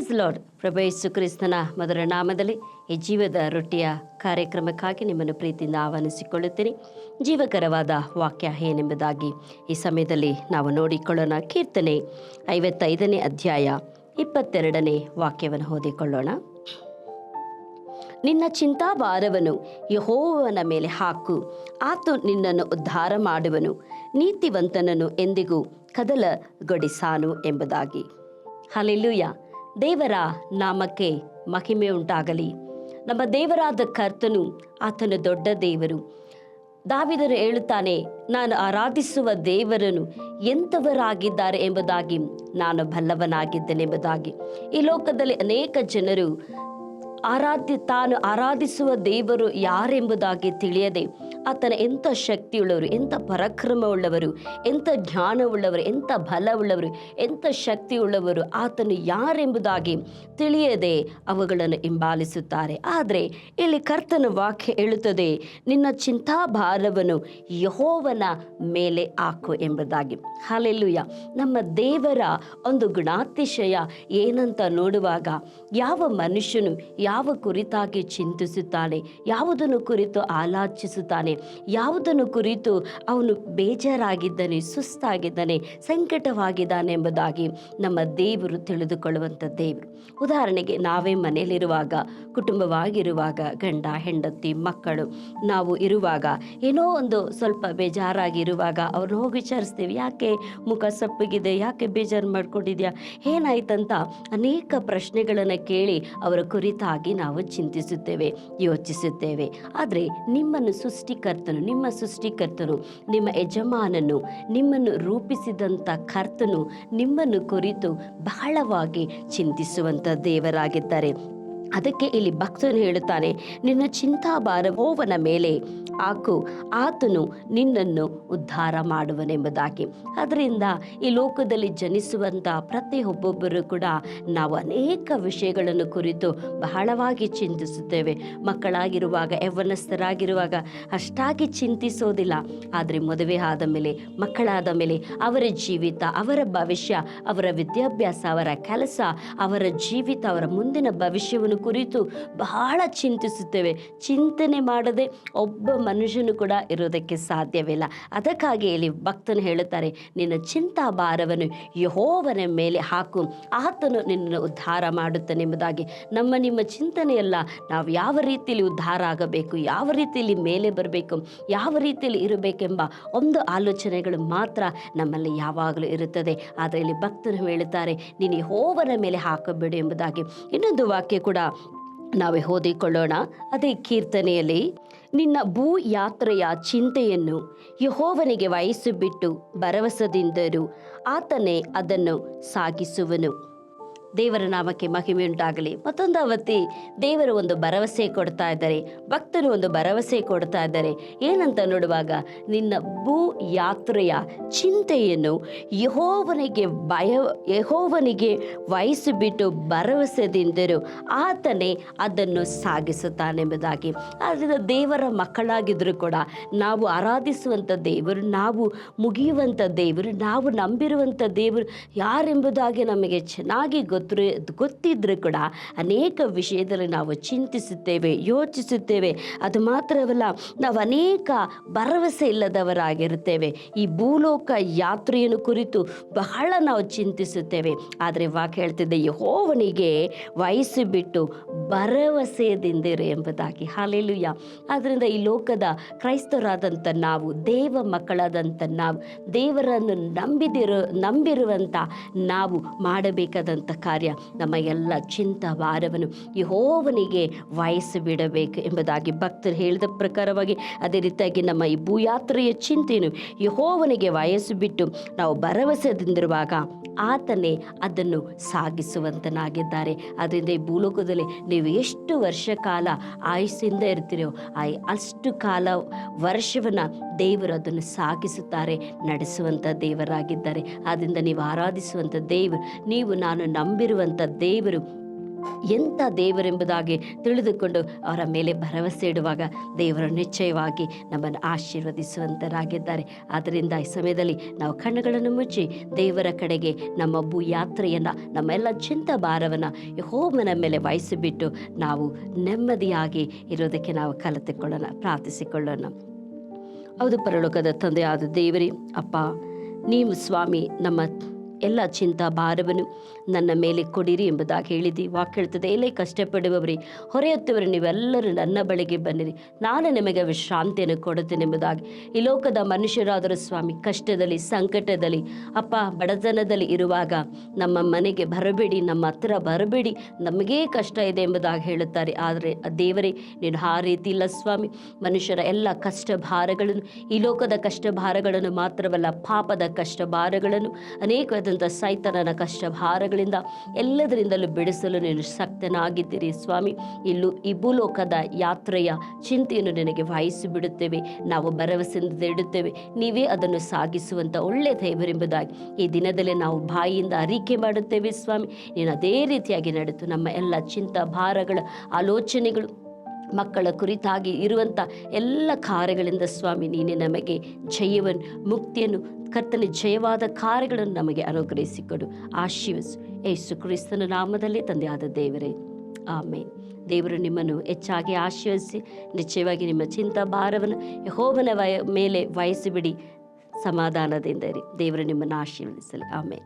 Price lord. ಪ್ರಭು ಯೇಸು ಕ್ರಿಸ್ತನ ಮಧುರ ನಾಮದಲ್ಲಿ ಈ ಜೀವದ ರೊಟ್ಟಿಯ ಕಾರ್ಯಕ್ರಮಕ್ಕಾಗಿ ನಿಮ್ಮನ್ನು ಪ್ರೀತಿಯಿಂದ ಆಹ್ವಾನಿಸಿಕೊಳ್ಳುತ್ತೇನೆ. ಜೀವಕರವಾದ ವಾಕ್ಯ ಏನೆಂಬುದಾಗಿ ಈ ಸಮಯದಲ್ಲಿ ನಾವು ನೋಡಿಕೊಳ್ಳೋಣ. ಕೀರ್ತನೆ 55ನೇ ಅಧ್ಯಾಯ 22ನೇ ವಾಕ್ಯವನ್ನು ಓದಿಕೊಳ್ಳೋಣ. ನಿನ್ನ ಚಿಂತಾಭಾರವನ್ನು ಯೆಹೋವನ ಮೇಲೆ ಹಾಕು, ಆತ ನಿನ್ನನ್ನು ಉದ್ಧಾರ ಮಾಡುವನು, ನೀತಿವಂತನನ್ನು ಎಂದಿಗೂ ಕದಲಗೊಡಿಸಾನು ಎಂಬುದಾಗಿ. ಹಲ್ಲೆಲೂಯಾ. ದೇವರ ನಾಮಕ್ಕೆ ಮಹಿಮೆ ಉಂಟಾಗಲಿ. ನಮ್ಮ ದೇವರಾದ ಕರ್ತನು ಆತನು ದೊಡ್ಡ ದೇವರು. ದಾವೀದನು ಹೇಳುತ್ತಾನೆ, ನಾನು ಆರಾಧಿಸುವ ದೇವರನ್ನು ಎಂಥವರಾಗಿದ್ದಾರೆ ಎಂಬುದಾಗಿ ನಾನು ಬಲ್ಲವನಾಗಿದ್ದೇನೆಂಬುದಾಗಿ. ಈ ಲೋಕದಲ್ಲಿ ಅನೇಕ ಜನರು ತಾನು ಆರಾಧಿಸುವ ದೇವರು ಯಾರೆಂಬುದಾಗಿ ತಿಳಿಯದೆ ಆತನ ಎಂಥ ಶಕ್ತಿಯುಳ್ಳವರು, ಎಂಥ ಪರಾಕ್ರಮವುಳ್ಳವರು, ಎಂಥ ಜ್ಞಾನವುಳ್ಳವರು, ಎಂಥ ಬಲವುಳ್ಳವರು, ಎಂಥ ಶಕ್ತಿಯುಳ್ಳವರು, ಆತನು ಯಾರೆಂಬುದಾಗಿ ತಿಳಿಯದೆ ಅವುಗಳನ್ನು ಹಿಂಬಾಲಿಸುತ್ತಾರೆ. ಆದರೆ ಇಲ್ಲಿ ಕರ್ತನ ವಾಕ್ಯ ಹೇಳುತ್ತದೆ, ನಿನ್ನ ಚಿಂತಾಭಾರವನ್ನು ಯೆಹೋವನ ಮೇಲೆ ಹಾಕು ಎಂಬುದಾಗಿ. ಹಲ್ಲೆಲೂಯಾ. ನಮ್ಮ ದೇವರ ಒಂದು ಗುಣಾತಿಶಯ ಏನಂತ ನೋಡುವಾಗ, ಯಾವ ಮನುಷ್ಯನು ಯಾವ ಕುರಿತಾಗಿ ಚಿಂತಿಸುತ್ತಾನೆ, ಯಾವುದನ್ನು ಕುರಿತು ಆಲೋಚಿಸುತ್ತಾನೆ, ಯಾವುದನ್ನು ಕುರಿತು ಅವನು ಬೇಜಾರಾಗಿದ್ದಾನೆ, ಸುಸ್ತಾಗಿದ್ದಾನೆ, ಸಂಕಟವಾಗಿದ್ದಾನೆ ಎಂಬುದಾಗಿ ನಮ್ಮ ದೇವರು ತಿಳಿದುಕೊಳ್ಳುವಂಥ ದೇವರು. ಉದಾಹರಣೆಗೆ ನಾವೇ ಮನೆಯಲ್ಲಿರುವಾಗ, ಕುಟುಂಬವಾಗಿರುವಾಗ, ಗಂಡ ಹೆಂಡತಿ ಮಕ್ಕಳು ನಾವು ಇರುವಾಗ, ಏನೋ ಒಂದು ಸ್ವಲ್ಪ ಬೇಜಾರಾಗಿರುವಾಗ ಅವ್ರನ್ನ ಹೋಗಿ ವಿಚಾರಿಸ್ತೀವಿ, ಯಾಕೆ ಮುಖ ಸಪ್ಪಗಿದೆ, ಯಾಕೆ ಬೇಜಾರು ಮಾಡ್ಕೊಂಡಿದ್ಯಾ, ಏನಾಯ್ತಂತ ಅನೇಕ ಪ್ರಶ್ನೆಗಳನ್ನು ಕೇಳಿ ಅವರ ಕುರಿತಾಗಿ ನಾವು ಚಿಂತಿಸುತ್ತೇವೆ, ಯೋಚಿಸುತ್ತೇವೆ. ಆದರೆ ನಿಮ್ಮ ಸೃಷ್ಟಿಕರ್ತನು, ನಿಮ್ಮ ಯಜಮಾನನು, ನಿಮ್ಮನ್ನು ರೂಪಿಸಿದಂಥ ಕರ್ತನು ನಿಮ್ಮನ್ನು ಕುರಿತು ಬಹಳವಾಗಿ ಚಿಂತಿಸುವಂಥ ದೇವರಾಗಿದ್ದಾರೆ. ಅದಕ್ಕೆ ಇಲ್ಲಿ ಭಕ್ತನು ಹೇಳುತ್ತಾನೆ, ನಿನ್ನ ಚಿಂತಾಭಾರ ಯೆಹೋವನ ಮೇಲೆ ಹಾಕು, ಆತನು ನಿನ್ನನ್ನು ಉದ್ಧಾರ ಮಾಡುವನೆಂಬುದಾಗಿ. ಅದರಿಂದ ಈ ಲೋಕದಲ್ಲಿ ಜನಿಸುವಂಥ ಪ್ರತಿಯೊಬ್ಬೊಬ್ಬರು ಕೂಡ ನಾವು ಅನೇಕ ವಿಷಯಗಳನ್ನು ಕುರಿತು ಬಹಳವಾಗಿ ಚಿಂತಿಸುತ್ತೇವೆ. ಮಕ್ಕಳಾಗಿರುವಾಗ, ಯೌವನಸ್ಥರಾಗಿರುವಾಗ ಅಷ್ಟಾಗಿ ಚಿಂತಿಸೋದಿಲ್ಲ. ಆದರೆ ಮದುವೆ ಆದ ಮೇಲೆ, ಮಕ್ಕಳಾದ ಮೇಲೆ ಅವರ ಜೀವಿತ, ಅವರ ಭವಿಷ್ಯ, ಅವರ ವಿದ್ಯಾಭ್ಯಾಸ, ಅವರ ಕೆಲಸ, ಅವರ ಜೀವಿತ, ಅವರ ಮುಂದಿನ ಭವಿಷ್ಯವನ್ನು ಕುರಿತು ಬಹಳ ಚಿಂತಿಸುತ್ತೇವೆ. ಚಿಂತನೆ ಮಾಡದೆ ಒಬ್ಬ ಮನುಷ್ಯನು ಕೂಡ ಇರೋದಕ್ಕೆ ಸಾಧ್ಯವಿಲ್ಲ. ಅದಕ್ಕಾಗಿ ಇಲ್ಲಿ ಭಕ್ತನು ಹೇಳುತ್ತಾರೆ, ನಿನ್ನ ಚಿಂತಾಭಾರವನ್ನು ಯೆಹೋವನ ಮೇಲೆ ಹಾಕು, ಆತನು ನಿನ್ನನ್ನು ಉದ್ಧಾರ ಮಾಡುತ್ತಾನೆಂಬುದಾಗಿ. ನಿಮ್ಮ ಚಿಂತನೆಯಲ್ಲ, ನಾವು ಯಾವ ರೀತಿಯಲ್ಲಿ ಉದ್ಧಾರ ಆಗಬೇಕು, ಯಾವ ರೀತಿಯಲ್ಲಿ ಮೇಲೆ ಬರಬೇಕು, ಯಾವ ರೀತಿಯಲ್ಲಿ ಇರಬೇಕೆಂಬ ಒಂದು ಆಲೋಚನೆಗಳು ಮಾತ್ರ ನಮ್ಮಲ್ಲಿ ಯಾವಾಗಲೂ ಇರುತ್ತದೆ. ಆದರೆ ಇಲ್ಲಿ ಭಕ್ತನು ಹೇಳುತ್ತಾರೆ, ನೀನು ಯೆಹೋವನ ಮೇಲೆ ಹಾಕಬೇಡು ಎಂಬುದಾಗಿ. ಇನ್ನೊಂದು ವಾಕ್ಯ ಕೂಡ ನಾವೇ ಓದಿಕೊಳ್ಳೋಣ. ಅದೇ ಕೀರ್ತನೆಯಲ್ಲಿ, ನಿನ್ನ ಭೂ ಯಾತ್ರೆಯ ಚಿಂತೆಯನ್ನು ಯೆಹೋವನಿಗೆ ವಹಿಸಿಬಿಟ್ಟು ಭರವಸೆದಿಂದರು, ಆತನೇ ಅದನ್ನು ಸಾಗಿಸುವನು. ದೇವರ ನಾಮಕ್ಕೆ ಮಹಿಮೆ ಉಂಟಾಗಲಿ. ಮತ್ತೊಂದು ಅವತ್ತಿ ದೇವರು ಒಂದು ಭರವಸೆ ಕೊಡ್ತಾ ಇದ್ದಾರೆ, ಭಕ್ತರು ಒಂದು ಭರವಸೆ ಕೊಡ್ತಾ ಇದ್ದಾರೆ. ಏನಂತ ನೋಡುವಾಗ, ನಿನ್ನ ಭೂ ಯಾತ್ರೆಯ ಚಿಂತೆಯನ್ನು ಯೆಹೋವನಿಗೆ ವಹಿಸಿಬಿಟ್ಟು ಭರವಸೆದಿಂದರು, ಆತನೇ ಅದನ್ನು ಸಾಗಿಸುತ್ತಾನೆಂಬುದಾಗಿ. ಆದ್ದರಿಂದ ದೇವರ ಮಕ್ಕಳಾಗಿದ್ದರೂ ಕೂಡ ನಾವು ಆರಾಧಿಸುವಂಥ ದೇವರು, ನಾವು ಮುಗಿಯುವಂಥ ದೇವರು, ನಾವು ನಂಬಿರುವಂಥ ದೇವರು ಯಾರೆಂಬುದಾಗಿ ನಮಗೆ ಚೆನ್ನಾಗಿ ಗೊತ್ತಿದ್ರೂ ಕೂಡ ಅನೇಕ ವಿಷಯದಲ್ಲಿ ನಾವು ಚಿಂತಿಸುತ್ತೇವೆ, ಯೋಚಿಸುತ್ತೇವೆ. ಅದು ಮಾತ್ರವಲ್ಲ, ನಾವು ಅನೇಕ ಭರವಸೆ ಇಲ್ಲದವರಾಗಿರುತ್ತೇವೆ. ಈ ಭೂಲೋಕ ಯಾತ್ರೆಯನ್ನು ಕುರಿತು ಬಹಳ ನಾವು ಚಿಂತಿಸುತ್ತೇವೆ. ಆದರೆ ವಾಕ್ಯ ಹೇಳ್ತಿದ್ದೆ, ಯೆಹೋವನಿಗೆ ವಹಿಸಿಬಿಟ್ಟು ಭರವಸೆಯಿಂದಿರು ಎಂಬುದಾಗಿ. ಹಲ್ಲೆಲೂಯಾ. ಆದ್ದರಿಂದ ಈ ಲೋಕದ ಕ್ರೈಸ್ತರಾದಂಥ ನಾವು, ದೇವ ಮಕ್ಕಳಾದಂಥ ನಾವು, ದೇವರನ್ನು ನಂಬಿರುವಂಥ ನಾವು ಮಾಡಬೇಕಾದಂಥ ಕಾರ್ಯ, ನಮ್ಮ ಎಲ್ಲ ಚಿಂತಾಭಾರವನ್ನು ಯೆಹೋವನಿಗೆ ವಹಿಸಿಬಿಡಬೇಕು ಎಂಬುದಾಗಿ ಭಕ್ತರು ಹೇಳಿದ ಪ್ರಕಾರವಾಗಿ, ಅದೇ ರೀತಿಯಾಗಿ ನಮ್ಮ ಈ ಭೂಯಾತ್ರೆಯ ಚಿಂತೆಯನ್ನು ಯೆಹೋವನಿಗೆ ವಹಿಸಿಬಿಟ್ಟು ನಾವು ಭರವಸೆದಿಂದಿರುವಾಗ ಆತನೇ ಅದನ್ನು ಸಾಗಿಸುವಂತನಾಗಿದ್ದಾರೆ. ಅದರಿಂದ ಈ ಭೂಲೋಕದಲ್ಲಿ ನೀವು ಎಷ್ಟು ವರ್ಷ ಕಾಲ ಆಯುಸ್ಸಿಂದ ಇರ್ತೀರೋ ಅಷ್ಟು ಕಾಲ ವರ್ಷವನ್ನು ದೇವರು ಅದನ್ನು ಸಾಗಿಸುತ್ತಾರೆ, ನಡೆಸುವಂಥ ದೇವರಾಗಿದ್ದಾರೆ. ಆದ್ದರಿಂದ ನೀವು ಆರಾಧಿಸುವಂಥ ದೇವರು, ನಾನು ನಂಬಿರುವಂಥ ದೇವರು ಎಂಥ ದೇವರೆಂಬುದಾಗಿ ತಿಳಿದುಕೊಂಡು ಅವರ ಮೇಲೆ ಭರವಸೆ ಇಡುವಾಗ ದೇವರು ನಿಶ್ಚಯವಾಗಿ ನಮ್ಮನ್ನು ಆಶೀರ್ವದಿಸುವಂತರಾಗಿದ್ದಾರೆ. ಆದ್ದರಿಂದ ಈ ಸಮಯದಲ್ಲಿ ನಾವು ಕಣ್ಣುಗಳನ್ನು ಮುಚ್ಚಿ ದೇವರ ಕಡೆಗೆ ನಮ್ಮ ಯಾತ್ರೆಯನ್ನು, ನಮ್ಮೆಲ್ಲ ಚಿಂತ ಭಾರವನ್ನು ಯೆಹೋವನ ಮೇಲೆ ವಹಿಸಿಬಿಟ್ಟು ನಾವು ನೆಮ್ಮದಿಯಾಗಿ ಇರೋದಕ್ಕೆ ನಾವು ಕಲಿತುಕೊಳ್ಳೋಣ, ಪ್ರಾರ್ಥಿಸಿಕೊಳ್ಳೋಣ. ಹೌದು, ಪರಲೋಕದ ತಂದೆಯಾದ ದೇವರೇ, ಅಪ್ಪ, ನೀವು ಸ್ವಾಮಿ ನಮ್ಮ ಎಲ್ಲ ಚಿಂತಾ ಭಾರವನ್ನು ನನ್ನ ಮೇಲೆ ಕೊಡಿರಿ ಎಂಬುದಾಗಿ ಹೇಳಿದಿ. ವಾಕ್ಯ ಹೇಳ್ತದೆ, ಎಲ್ಲೇ ಕಷ್ಟಪಡುವವರೇ, ಹೊರೆಯುತ್ತವರೇ, ನೀವೆಲ್ಲರೂ ನನ್ನ ಬಳಿಗೆ ಬನ್ನಿರಿ, ನಾನು ನಿಮಗೆ ವಿಶ್ರಾಂತಿಯನ್ನು ಕೊಡುತ್ತೇನೆ ಎಂಬುದಾಗಿ. ಈ ಲೋಕದ ಮನುಷ್ಯರಾದರೂ ಸ್ವಾಮಿ ಕಷ್ಟದಲ್ಲಿ, ಸಂಕಟದಲ್ಲಿ, ಅಪ್ಪ, ಬಡತನದಲ್ಲಿ ಇರುವಾಗ ನಮ್ಮ ಮನೆಗೆ ಬರಬೇಡಿ, ನಮ್ಮ ಹತ್ರ ಬರಬೇಡಿ, ನಮಗೇ ಕಷ್ಟ ಇದೆ ಎಂಬುದಾಗಿ ಹೇಳುತ್ತಾರೆ. ಆದರೆ ದೇವರೇ, ನೀನು ಆ ರೀತಿ ಇಲ್ಲ ಸ್ವಾಮಿ. ಮನುಷ್ಯರ ಎಲ್ಲ ಕಷ್ಟ ಭಾರಗಳನ್ನು, ಈ ಲೋಕದ ಕಷ್ಟ ಭಾರಗಳನ್ನು ಮಾತ್ರವಲ್ಲ, ಪಾಪದ ಕಷ್ಟ ಭಾರಗಳನ್ನು, ಅನೇಕ ಸೈತನನ ಕಷ್ಟ ಭಾರಗಳಿಂದ ಎಲ್ಲದರಿಂದಲೂ ಬಿಡಿಸಲು ನೀನು ಶಕ್ತನಾಗಿದ್ದೀರಿ ಸ್ವಾಮಿ. ಈ ಭೂಲೋಕದ ಯಾತ್ರೆಯ ಚಿಂತೆಯನ್ನು ನಿನಗೆ ವಹಿಸಿಬಿಡುತ್ತೇವೆ, ನಾವು ಭರವಸೆಯಿಂದ ಇಡುತ್ತೇವೆ, ನೀವೇ ಅದನ್ನು ಸಾಗಿಸುವಂಥ ಒಳ್ಳೆಯ ದೇವರೆಂಬುದಾಗಿ ಈ ದಿನದಲ್ಲಿ ನಾವು ಬಾಯಿಯಿಂದ ಅರಿಕೆ ಮಾಡುತ್ತೇವೆ ಸ್ವಾಮಿ. ನೀನು ಅದೇ ರೀತಿಯಾಗಿ ನಡೆದು ನಮ್ಮ ಎಲ್ಲ ಚಿಂತ ಭಾರಗಳ ಆಲೋಚನೆಗಳು, ಮಕ್ಕಳ ಕುರಿತಾಗಿ ಇರುವಂಥ ಎಲ್ಲ ಕಾರ್ಯಗಳಿಂದ ಸ್ವಾಮಿ ನೀನೇ ನಮಗೆ ಜಯವನ್ನು, ಮುಕ್ತಿಯನ್ನು, ಕರ್ತನ ಜಯವಾದ ಕಾರ್ಯಗಳನ್ನು ನಮಗೆ ಅನುಗ್ರಹಿಸಿಕೊಡು, ಆಶೀರ್ವದಿಸು. ಯೇಸು ಕ್ರಿಸ್ತನ ನಾಮದಲ್ಲಿ ತಂದೆಯಾದ ದೇವರೇ, ಆಮೇನ್. ದೇವರು ನಿಮ್ಮನ್ನು ಹೆಚ್ಚಾಗಿ ಆಶೀರ್ವದಿಸಿ ನಿಶ್ಚಯವಾಗಿ ನಿಮ್ಮ ಚಿಂತಾ ಭಾರವನ್ನು ಯೆಹೋವನ ಮೇಲೆ ವಹಿಸಿಬಿಡಿ, ಸಮಾಧಾನದಿಂದ ಇರಿ. ದೇವರು ನಿಮ್ಮನ್ನು ಆಶೀರ್ವದಿಸಲಿ. ಆಮೇನ್.